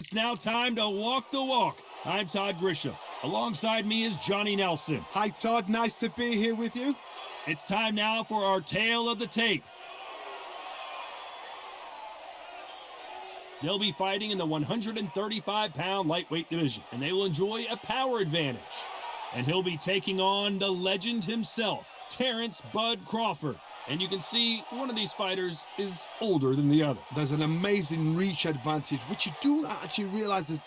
It's now time to walk the walk. I'm Todd Grisham. Alongside me is Johnny Nelson. Hi, Todd. Nice to be here with you. It's time now for our tale of the tape. They'll be fighting in the 135-pound lightweight division, and they will enjoy a power advantage. And he'll be taking on the legend himself, Terence "Bud" Crawford. And you can see one of these fighters is older than the other. There's an amazing reach advantage, which you do not actually realize is...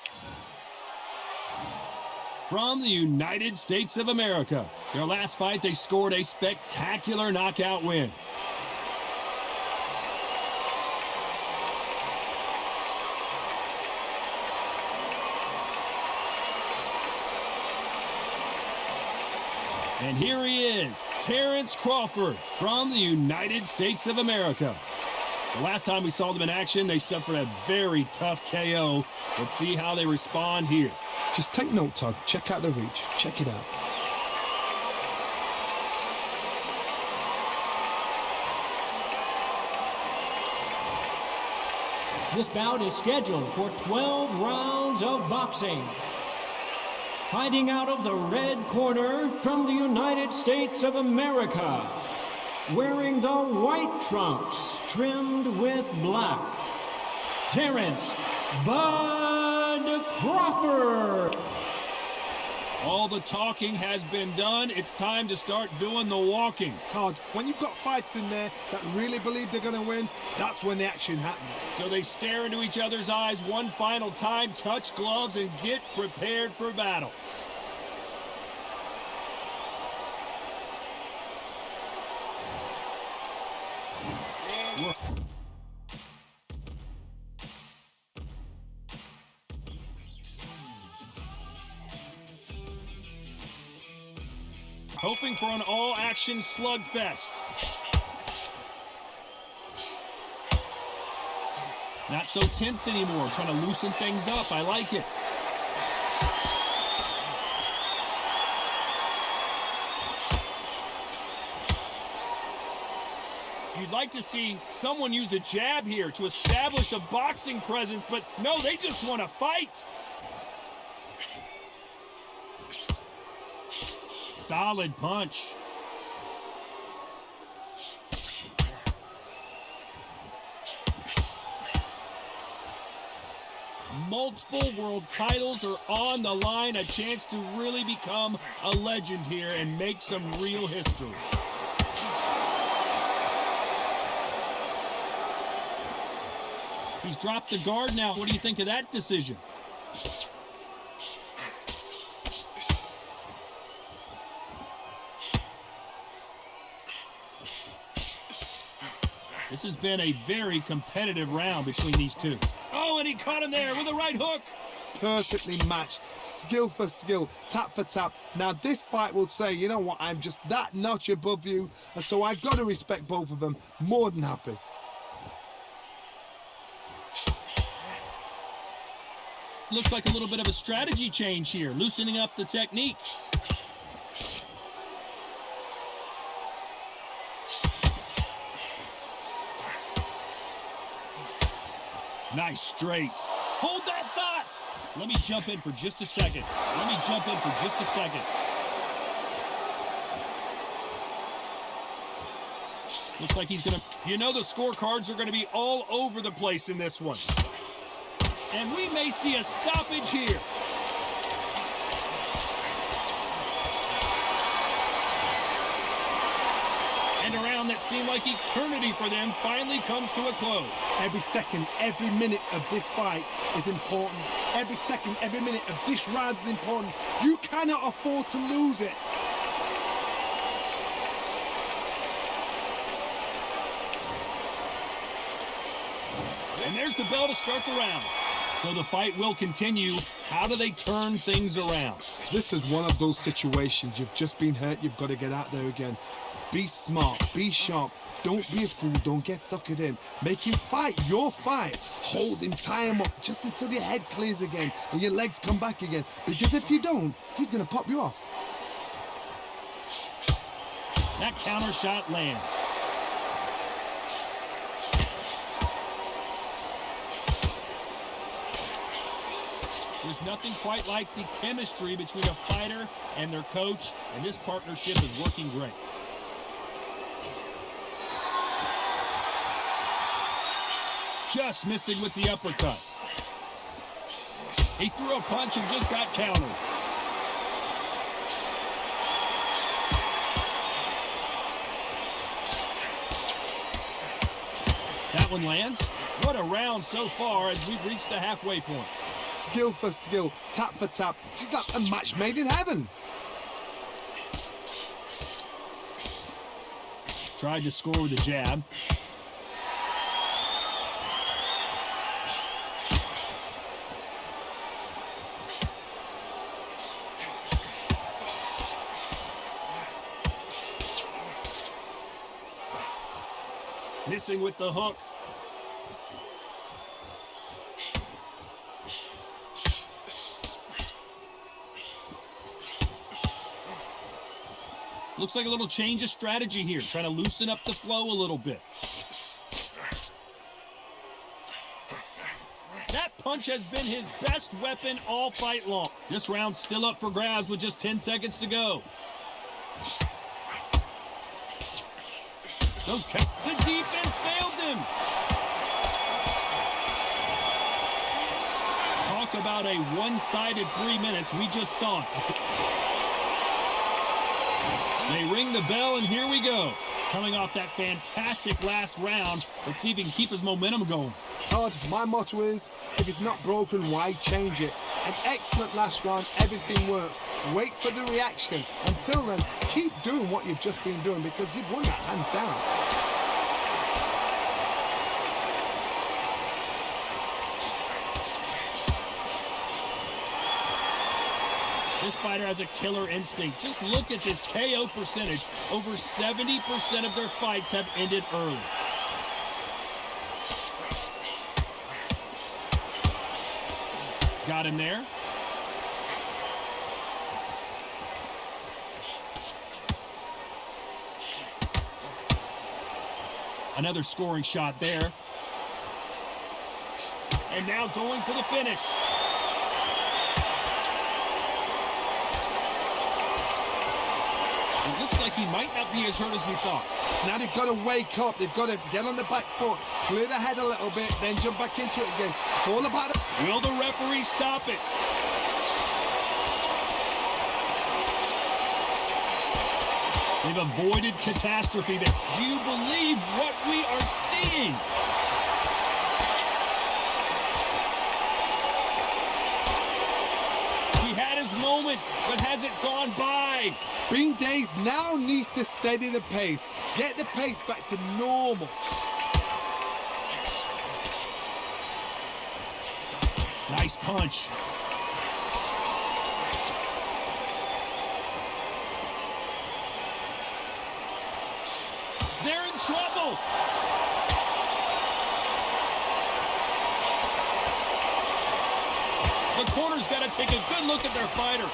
From the United States of America, their last fight, they scored a spectacular knockout win. And here he is, Terence Crawford from the United States of America. The last time we saw them in action, they suffered a very tough KO. Let's see how they respond here. Just take note, Todd. Check out the reach. Check it out. This bout is scheduled for 12 rounds of boxing. Fighting out of the red corner from the United States of America, wearing the white trunks trimmed with black, Terence "Bud" Crawford. All the talking has been done. It's time to start doing the walking. Todd, when you've got fights in there that really believe they're going to win, that's when the action happens. So they stare into each other's eyes one final time, touch gloves, and get prepared for battle. Hoping for an all-action slugfest. Not so tense anymore, trying to loosen things up. I like it. You'd like to see someone use a jab here to establish a boxing presence, but no, they just want to fight. Solid punch. Multiple world titles are on the line. A chance to really become a legend here and make some real history. He's dropped the guard now. What do you think of that decision? This has been a very competitive round between these two. Oh, and he caught him there with a right hook. Perfectly matched, skill for skill, tap for tap. Now this fight will say, you know what, I'm just that notch above you, and so I've got to respect both of them. More than happy. Looks like a little bit of a strategy change here, loosening up the technique. Nice straight. Hold that thought. Let me jump in for just a second. Looks like he's gonna, the scorecards are gonna be all over the place in this one. And we may see a stoppage here. And a round that seemed like eternity for them finally comes to a close. Every second, every minute of this fight is important. Every second, every minute of this round is important. You cannot afford to lose it. And there's the bell to start the round. So the fight will continue. How do they turn things around? This is one of those situations. You've just been hurt. You've got to get out there again. Be smart. Be sharp. Don't be a fool. Don't get suckered in. Make him fight your fight. Hold him. Tie him up just until your head clears again and your legs come back again. Because if you don't, he's going to pop you off. That counter shot lands. There's nothing quite like the chemistry between a fighter and their coach, and this partnership is working great. Just missing with the uppercut. He threw a punch and just got countered. That one lands. What a round so far as we've reached the halfway point. Skill for skill, tap for tap. She's like a match made in heaven. Tried to score with a jab. Missing with the hook. Looks like a little change of strategy here, trying to loosen up the flow a little bit. That punch has been his best weapon all fight long. This round's still up for grabs with just 10 seconds to go. The defense failed him. Talk about a one-sided 3 minutes. We just saw it. They ring the bell, and here we go. Coming off that fantastic last round, let's see if he can keep his momentum going. Todd, my motto is, if it's not broken, why change it? An excellent last round, everything works. Wait for the reaction. Until then, keep doing what you've just been doing because you've won that hands down. This fighter has a killer instinct. Just look at this KO percentage. Over 70% of their fights have ended early. Got him there. Another scoring shot there. And now going for the finish. It looks like he might not be as hurt as we thought. Now they've got to wake up. They've got to get on the back foot, clear the head a little bit, then jump back into it again. It's all about it. Will the referee stop it? They've avoided catastrophe there. Do you believe what we are seeing? He had his moment, but has it gone by? Bean Days now needs to steady the pace. Get the pace back to normal. Nice punch. They're in trouble. The corner's got to take a good look at their fighter.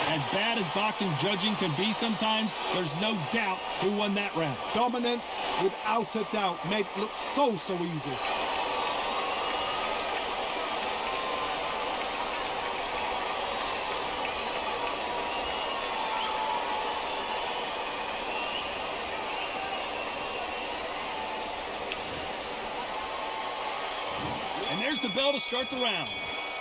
As bad as boxing judging can be sometimes, there's no doubt who won that round. Dominance, without a doubt, made it look so easy. And there's the bell to start the round.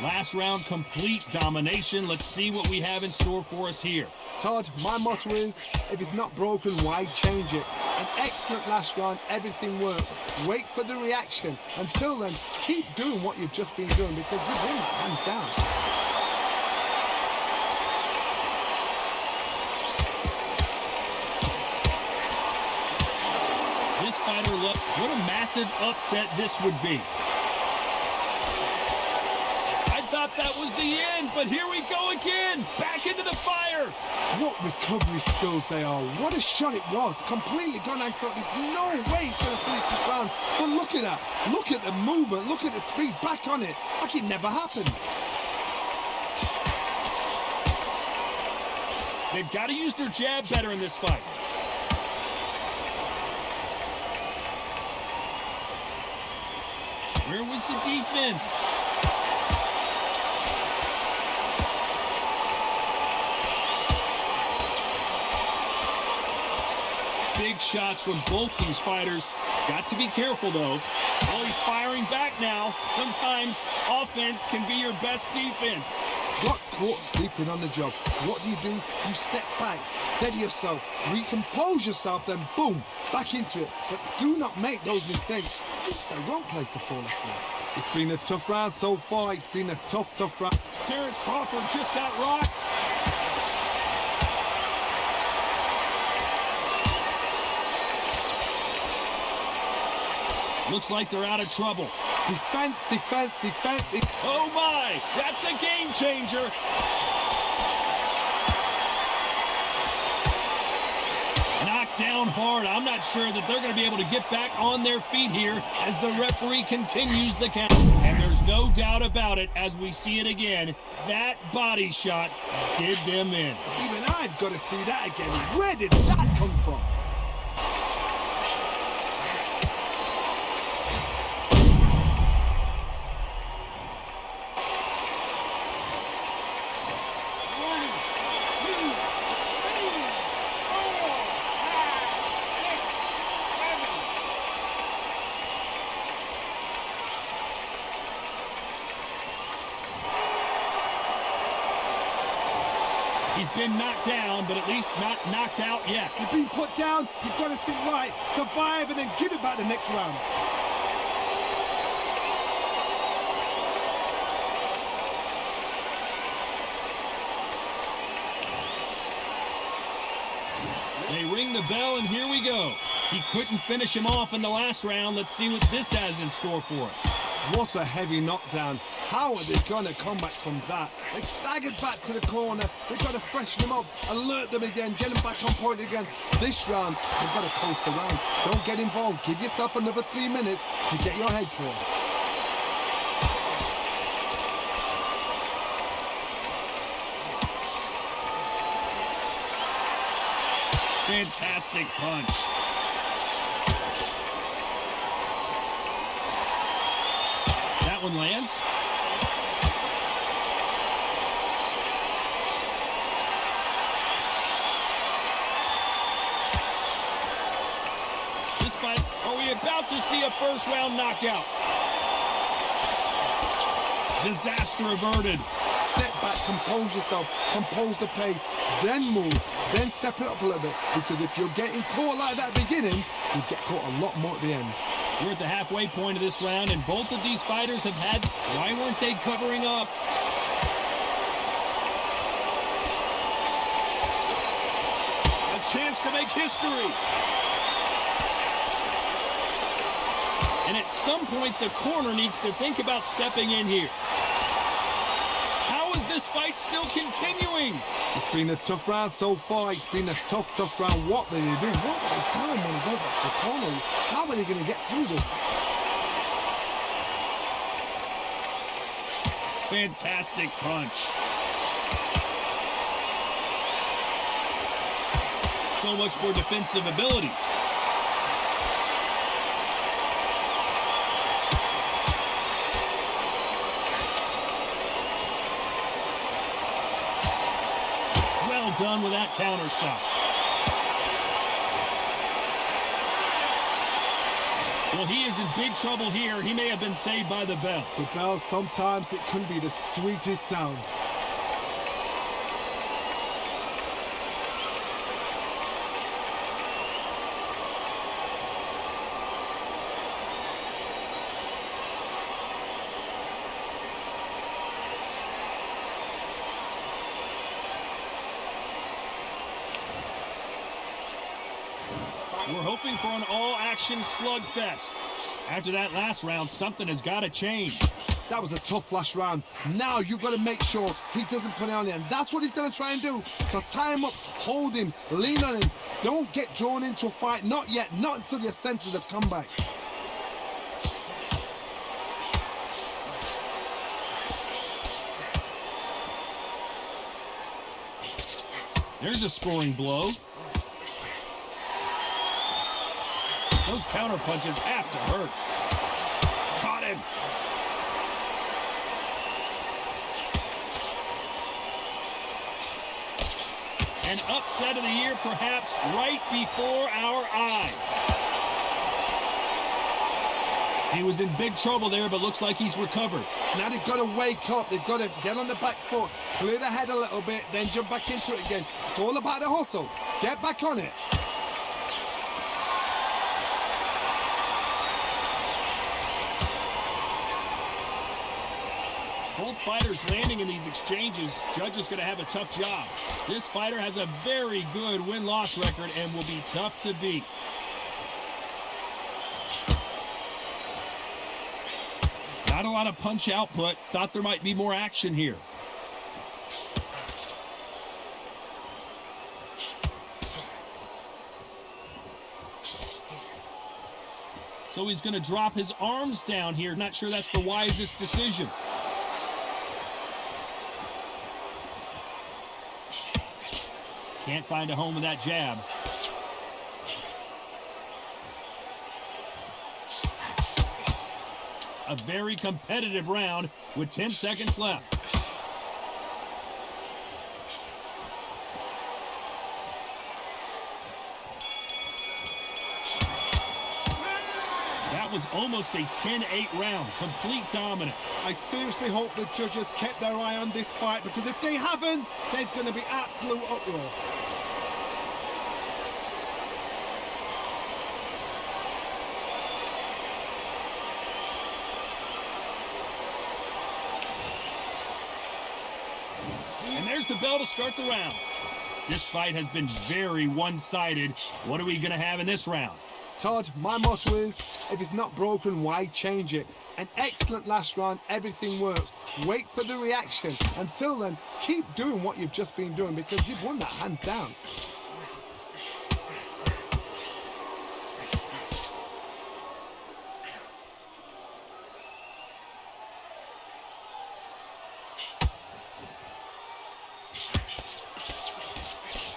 Last round, complete domination. Let's see what we have in store for us here. Todd, my motto is, if it's not broken, why change it? An excellent last round, everything works. Wait for the reaction. Until then, keep doing what you've just been doing because you've won that hands down. This fighter, look, what a massive upset this would be. Thought that was the end, but here we go again, back into the fire. What recovery skills they are. What a shot it was. Completely gone. I thought there's no way he's going to finish this round. But look at that. Look at the movement. Look at the speed. Back on it. Like it never happened. They've got to use their jab better in this fight. Where was the defense? Big shots from both these fighters. Got to be careful, though. Well, he's firing back now. Sometimes offense can be your best defense. Got caught sleeping on the job. What do? You step back, steady yourself, recompose yourself, then boom, back into it. But do not make those mistakes. This is the wrong place to fall asleep. It's been a tough round so far. It's been a tough round. Terence Crawford just got rocked. Looks like they're out of trouble. Defense. Oh my, that's a game changer. Knocked down hard. I'm not sure that they're going to be able to get back on their feet here as the referee continues the count. And there's no doubt about it, as we see it again, that body shot did them in. Even I've got to see that again. Where did that come from? He's been knocked down, but at least not knocked out yet. You've been put down, you've got to think right, survive, and then give it back the next round. They ring the bell, and here we go. He couldn't finish him off in the last round. Let's see what this has in store for us. What a heavy knockdown. How are they going to come back from that? They staggered back to the corner. They've got to freshen them up, alert them again, get them back on point again. This round, they've got to coast around. Don't get involved. Give yourself another 3 minutes to get your head clear. Fantastic punch. That one lands. This fight, are we about to see a first round knockout? Disaster averted. Step back, compose yourself, compose the pace, then move, then step it up a little bit. Because if you're getting caught like that at the beginning, you get caught a lot more at the end. We're at the halfway point of this round, and both of these fighters have had, why weren't they covering up? A chance to make history. And at some point, the corner needs to think about stepping in here. How is this fight still continuing? It's been a tough round so far. It's been a tough round. What do they do? What do they tell him when he goes back to the corner? How are they going to get through this? Fantastic punch. So much for defensive abilities. Well done with that counter shot. Well, he is in big trouble here. He may have been saved by the bell. The bell, sometimes it can be the sweetest sound. We're hoping for an all-action slugfest. After that last round, something has got to change. That was a tough last round. Now you've got to make sure he doesn't put it on there. And that's what he's going to try and do. So tie him up, hold him, lean on him. Don't get drawn into a fight. Not yet. Not until your senses have come back. There's a scoring blow. Those counter punches have to hurt. Caught him. An upset of the year, perhaps right before our eyes. He was in big trouble there, but looks like he's recovered. Now they've got to wake up. They've got to get on the back foot, clear the head a little bit, then jump back into it again. It's all about the hustle. Get back on it. Both fighters landing in these exchanges. Judge is going to have a tough job. This fighter has a very good win-loss record and will be tough to beat. Not a lot of punch output. Thought there might be more action here. So he's going to drop his arms down here. Not sure that's the wisest decision. Can't find a home with that jab. A very competitive round with 10 seconds left. That was almost a 10-8 round. Complete dominance. I seriously hope the judges kept their eye on this fight, because if they haven't, there's going to be absolute uproar. And there's the bell to start the round. This fight has been very one-sided. What are we going to have in this round? Todd, my motto is, if it's not broken, why change it? An excellent last round, everything works. Wait for the reaction. Until then, keep doing what you've just been doing, because you've won that hands down.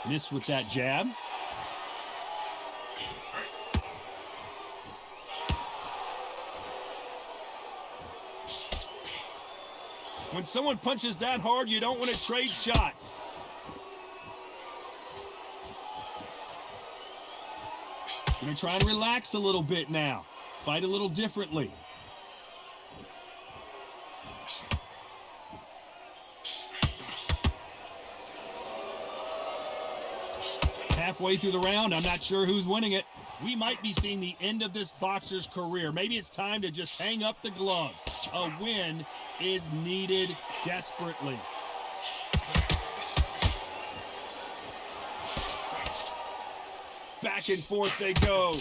Miss with that jab. When someone punches that hard, you don't want to trade shots. Gonna try and relax a little bit now. Fight a little differently. Halfway through the round, I'm not sure who's winning it. We might be seeing the end of this boxer's career. Maybe it's time to just hang up the gloves. A win is needed desperately. Back and forth they go.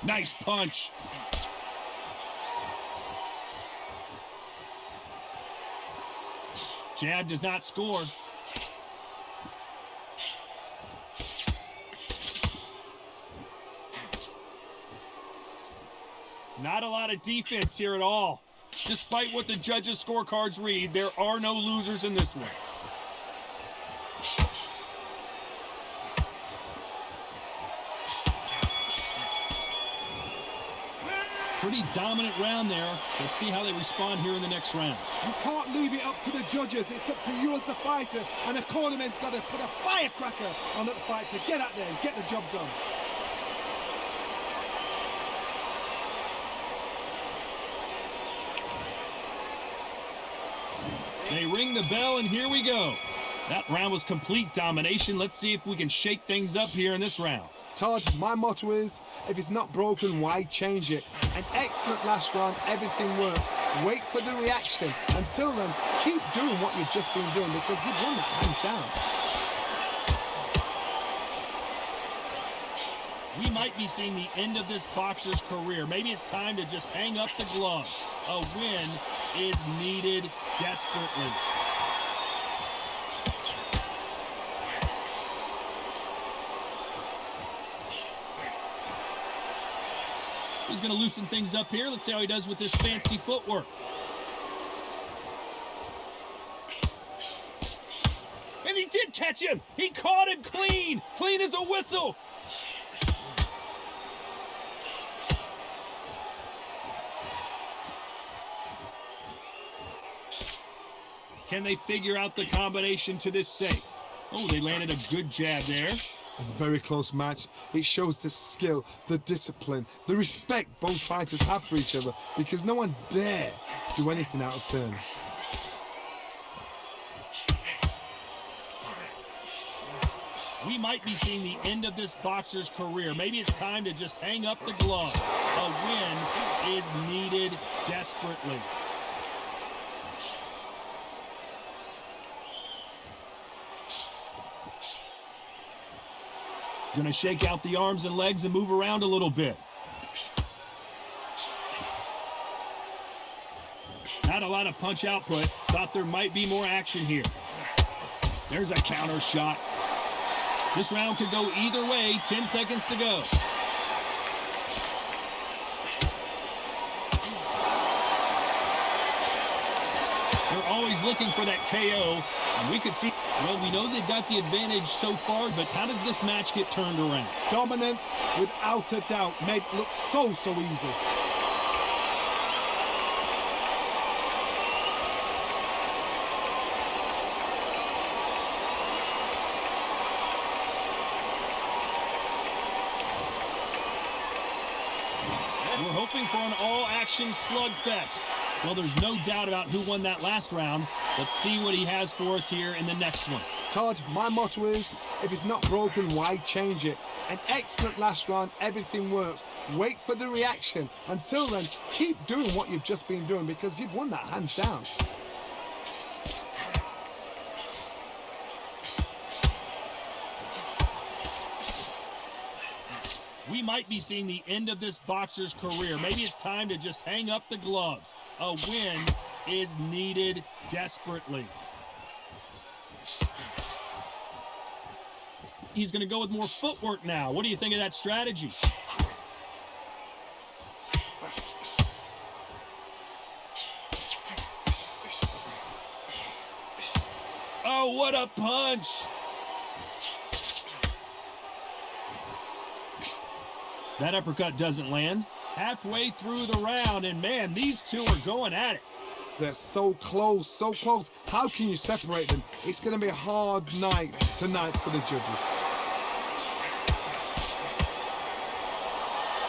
Nice punch. Jab does not score. Not a lot of defense here at all. Despite what the judges' scorecards read, there are no losers in this one. Pretty dominant round there. Let's see how they respond here in the next round. You can't leave it up to the judges. It's up to you as the fighter, and the cornerman's got to put a firecracker on that fight to get out there and get the job done. They ring the bell, and here we go. That round was complete domination. Let's see if we can shake things up here in this round. Todd, my motto is, if it's not broken, why change it? An excellent last round, everything works. Wait for the reaction. Until then, keep doing what you've just been doing, because you've won that hands down. We might be seeing the end of this boxer's career. Maybe it's time to just hang up the gloves. A win is needed desperately. He's going to loosen things up here. Let's see how he does with this fancy footwork. And And he did catch him. He caught him clean. Clean as a whistle. Can they figure out the combination to this safe? Oh, they landed a good jab there. A very close match. It shows the skill, the discipline, the respect both fighters have for each other, because no one dare do anything out of turn. We might be seeing the end of this boxer's career. Maybe it's time to just hang up the glove. A win is needed desperately. Gonna shake out the arms and legs and move around a little bit. Not a lot of punch output. Thought there might be more action here. There's a counter shot. This round could go either way. 10 seconds to go. They're always looking for that KO, and we could see, well, we know they've got the advantage so far, but how does this match get turned around? Dominance, without a doubt, made it look so easy. We're hoping for an all-action slugfest. Well, there's no doubt about who won that last round. Let's see what he has for us here in the next one. Todd, my motto is, if it's not broken, why change it? An excellent last round, everything works. Wait for the reaction. Until then, keep doing what you've just been doing, because you've won that hands down. We might be seeing the end of this boxer's career. Maybe it's time to just hang up the gloves. A win is needed desperately. He's going to go with more footwork now. What do you think of that strategy? Oh, what a punch! That uppercut doesn't land. Halfway through the round, and man, these two are going at it. They're so close, so close. How can you separate them? It's going to be a hard night tonight for the judges.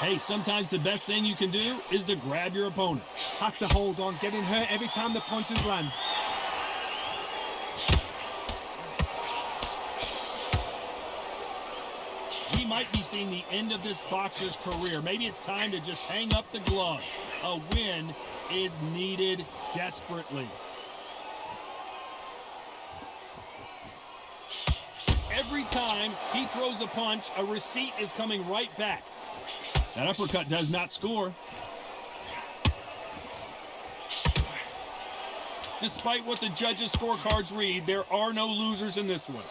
Hey, sometimes the best thing you can do is to grab your opponent. Had to hold on, getting hurt every time the punches land. We might be seeing the end of this boxer's career. Maybe it's time to just hang up the gloves. A win is needed desperately. Every time he throws a punch, a receipt is coming right back. That uppercut does not score. Despite what the judges' scorecards read, there are no losers in this one.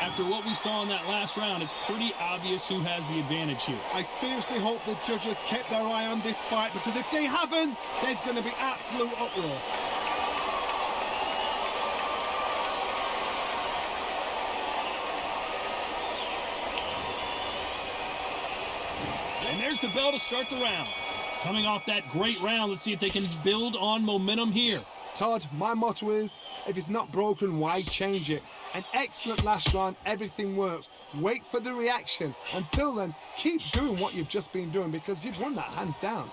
After what we saw in that last round, it's pretty obvious who has the advantage here. I seriously hope the judges kept their eye on this fight, because if they haven't, there's going to be absolute uproar. And there's the bell to start the round. Coming off that great round, let's see if they can build on momentum here. Todd, my motto is, if it's not broken, why change it? An excellent last round, everything works. Wait for the reaction. Until then, keep doing what you've just been doing, because you've won that hands down.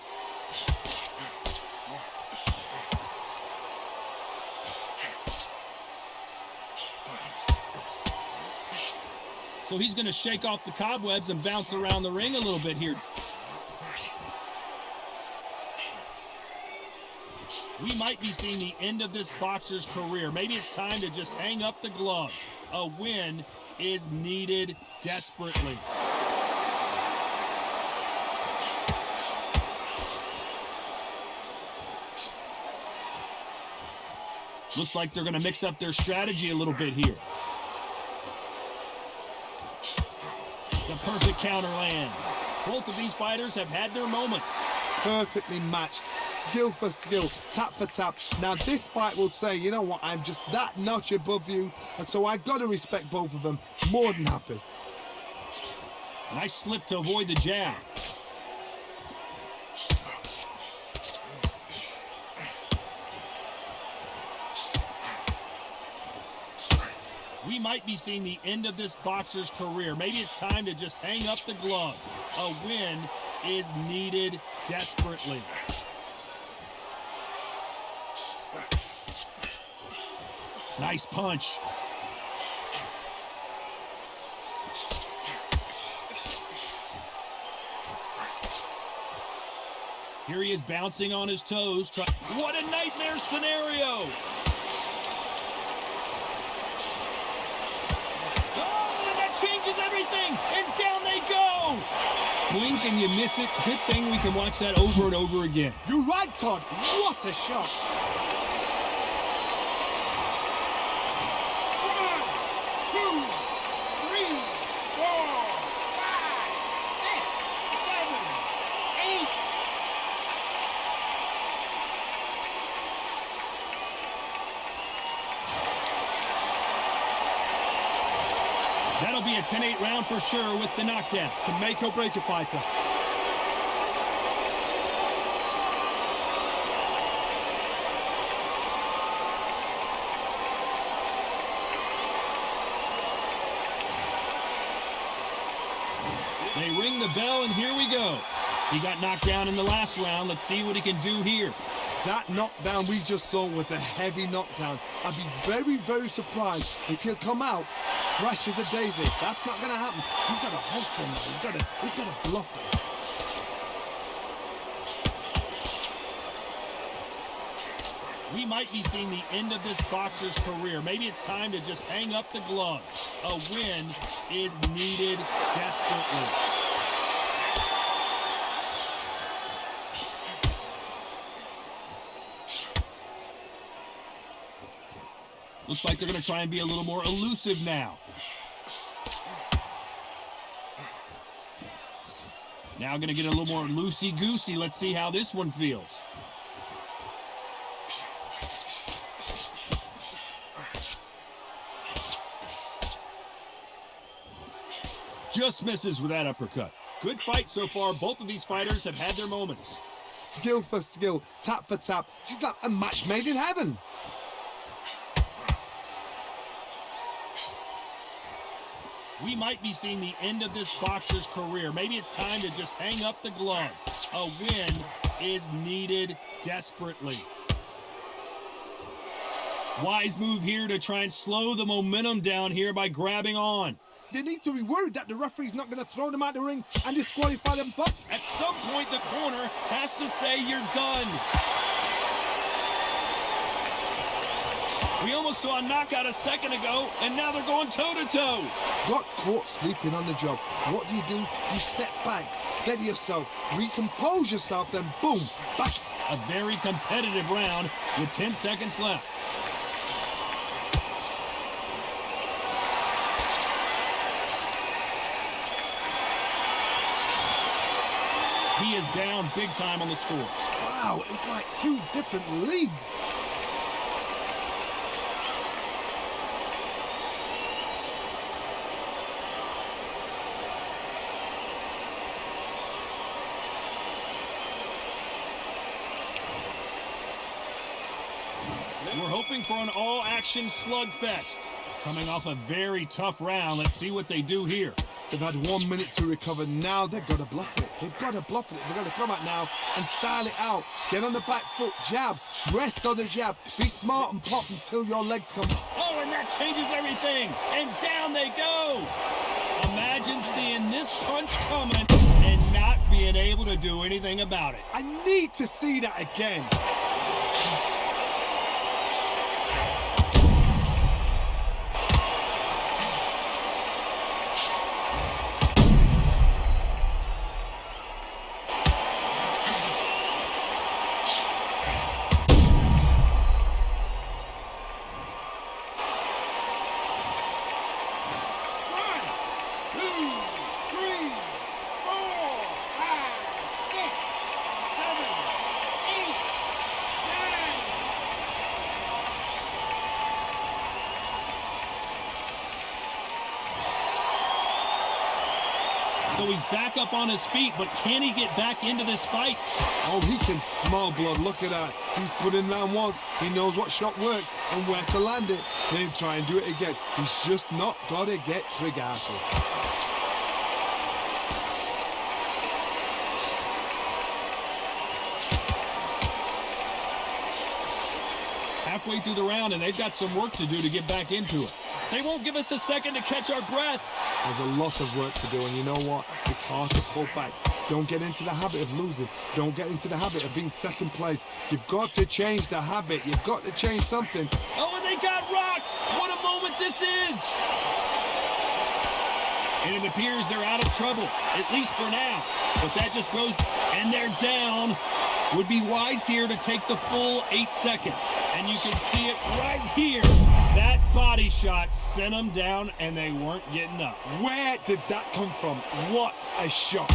So he's going to shake off the cobwebs and bounce around the ring a little bit here. We might be seeing the end of this boxer's career. Maybe it's time to just hang up the gloves. A win is needed desperately. Looks like they're going to mix up their strategy a little bit here. The perfect counter lands. Both of these fighters have had their moments. Perfectly matched, skill for skill, tap for tap. Now this fight will say, you know what, I'm just that notch above you, and so I gotta respect both of them. More than happy. Nice slip to avoid the jab. We might be seeing the end of this boxer's career. Maybe it's time to just hang up the gloves. A win is needed desperately. Nice punch. Here he is bouncing on his toes. What a nightmare scenario! Changes everything, and down they go! Blink and you miss it. Good thing we can watch that over and over again. You're right, Todd. What a shot! 1, 2, 3, 4, 5, 6, 7, 8. That'll be a 10-8 round for sure with the knockdown. Can make or break a fighter. They ring the bell, and here we go. He got knocked down in the last round. Let's see what he can do here. That knockdown we just saw was a heavy knockdown. I'd be very, very surprised if he'll come out fresh as a daisy. That's not going to happen. He's got to hustle now. He's got to bluff it. We might be seeing the end of this boxer's career. Maybe it's time to just hang up the gloves. A win is needed desperately. Looks like they're going to try and be a little more elusive now. Now going to get a little more loosey-goosey. Let's see how this one feels. Just misses with that uppercut. Good fight so far. Both of these fighters have had their moments. Skill for skill, tap for tap. She's like a match made in heaven. We might be seeing the end of this boxer's career. Maybe it's time to just hang up the gloves. A win is needed desperately. Wise move here to try and slow the momentum down here by grabbing on. They need to be worried that the referee's not going to throw them out the ring and disqualify them both. At some point, the corner has to say you're done. We almost saw a knockout a second ago, and now they're going toe-to-toe. Got caught sleeping on the job. What do? You step back, steady yourself, recompose yourself, then boom, back. A very competitive round with 10 seconds left. He is down big time on the scores. Wow, it's like two different leagues. We're hoping for an all-action slugfest. Coming off a very tough round, let's see what they do here. They've had 1 minute to recover. Now they've got to bluff it. They've got to bluff it. They've got to come out now and style it out. Get on the back foot, jab, rest on the jab. Be smart and pop until your legs come. Oh, and that changes everything. And down they go. Imagine seeing this punch coming and not being able to do anything about it. I need to see that again. So he's back up on his feet, but can he get back into this fight? Oh, he can smell blood. Look at that. He's put in round once. He knows what shot works and where to land it. Then try and do it again. He's just not got to get trigger-happy. Halfway through the round, and they've got some work to do to get back into it. They won't give us a second to catch our breath. There's a lot of work to do, and you know what? It's hard to pull back. Don't get into the habit of losing. Don't get into the habit of being second place. You've got to change the habit. You've got to change something. Oh, and they got rocked! What a moment this is! And it appears they're out of trouble, at least for now. But that just goes, and they're down. Would be wise here to take the full 8 seconds. And you can see it right here. That body shot sent them down, and they weren't getting up. Where did that come from? What a shot.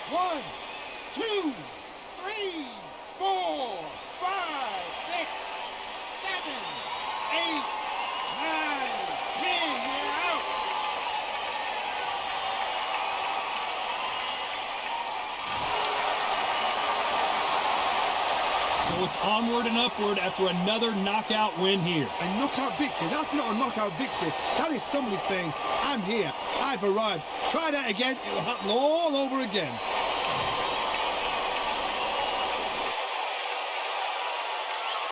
One, two, three, 4, 5, 6, 7, 8, 9, 10. You're out. So it's onward and upward after another knockout win here. A knockout victory? That's not a knockout victory. That is somebody saying, I'm here. I've arrived. Try that again. It will happen all over again.